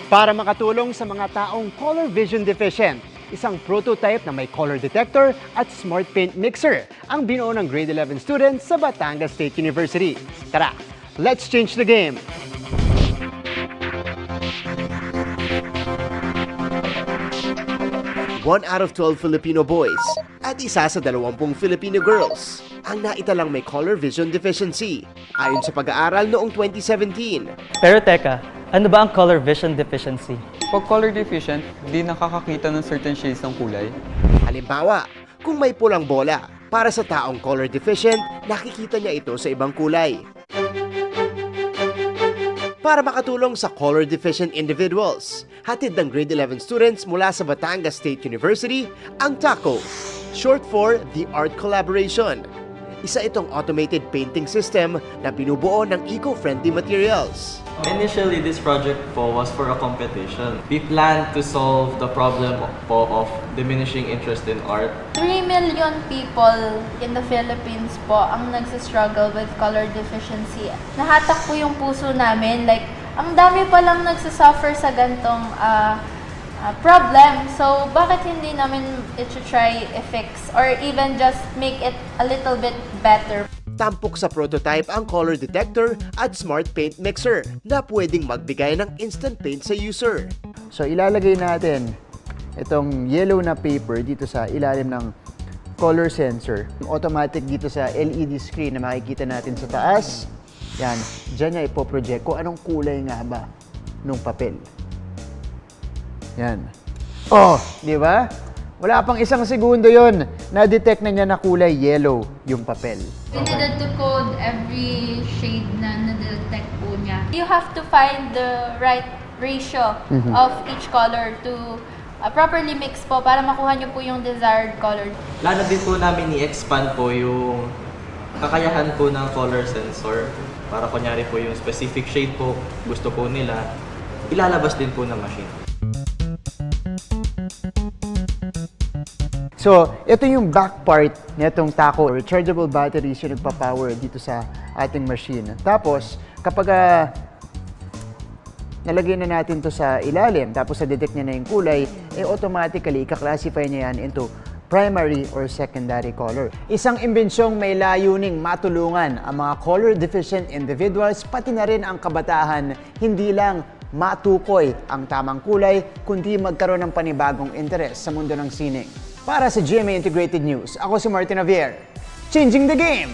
Para makatulong sa mga taong color vision deficient, isang prototype na may color detector at smart paint mixer ang binuo ng grade 11 students sa Batangas State University. Tara, let's change the game! One out of 12 Filipino boys at isa sa 20 Filipino girls ang naitalang may color vision deficiency ayon sa pag-aaral noong 2017. Pero teka, ano ba ang color vision deficiency? Pag color deficient, di nakakakita ng certain shades ng kulay. Halimbawa, kung may pulang bola, para sa taong color deficient, nakikita niya ito sa ibang kulay. Para makatulong sa color deficient individuals, hatid ng grade 11 students mula sa Batangas State University ang TACO, short for The Art Collaboration. Isa itong automated painting system na binubuo ng eco-friendly materials. Initially, this project po was for a competition. We planned to solve the problem po of diminishing interest in art. 3 million people in the Philippines po ang nagsistruggle with color deficiency. Nahatak po yung puso namin. Like, ang dami palang nagsasuffer sa gantong problem. So, bakit hindi namin i-try i-fix or even just make it a little bit better? Tampok sa prototype ang color detector at smart paint mixer na pwedeng magbigay ng instant paint sa user. So ilalagay natin itong yellow na paper dito sa ilalim ng color sensor. Automatic dito sa LED screen na makikita natin sa taas. Yan, dyan niya ipoproject kung anong kulay nga ba nung papel. Yan. Oh, di ba? Wala pang isang segundo yon, na-detect na niya na kulay yellow yung papel. We needed to code every shade na na-detect po niya. You have to find the right ratio of each color to properly mix po para makuha niyo po yung desired color. Plano din po namin i-expand po yung kakayahan po ng color sensor para kunyari po yung specific shade po gusto po nila, ilalabas din po ng machine. So, ito yung back part nitong TACO. Rechargeable batteries yung nagpa-power dito sa ating machine. Tapos, kapag nalagay na natin to sa ilalim, tapos na-detect niya na yung kulay, automatically, ika-classify niya yan into primary or secondary color. Isang imbensyon may layuning matulungan ang mga color-deficient individuals, pati na rin ang kabataan, hindi lang matukoy ang tamang kulay, kundi magkaroon ng panibagong interes sa mundo ng sining. Para sa GMA Integrated News, ako si Martin Javier, changing the game!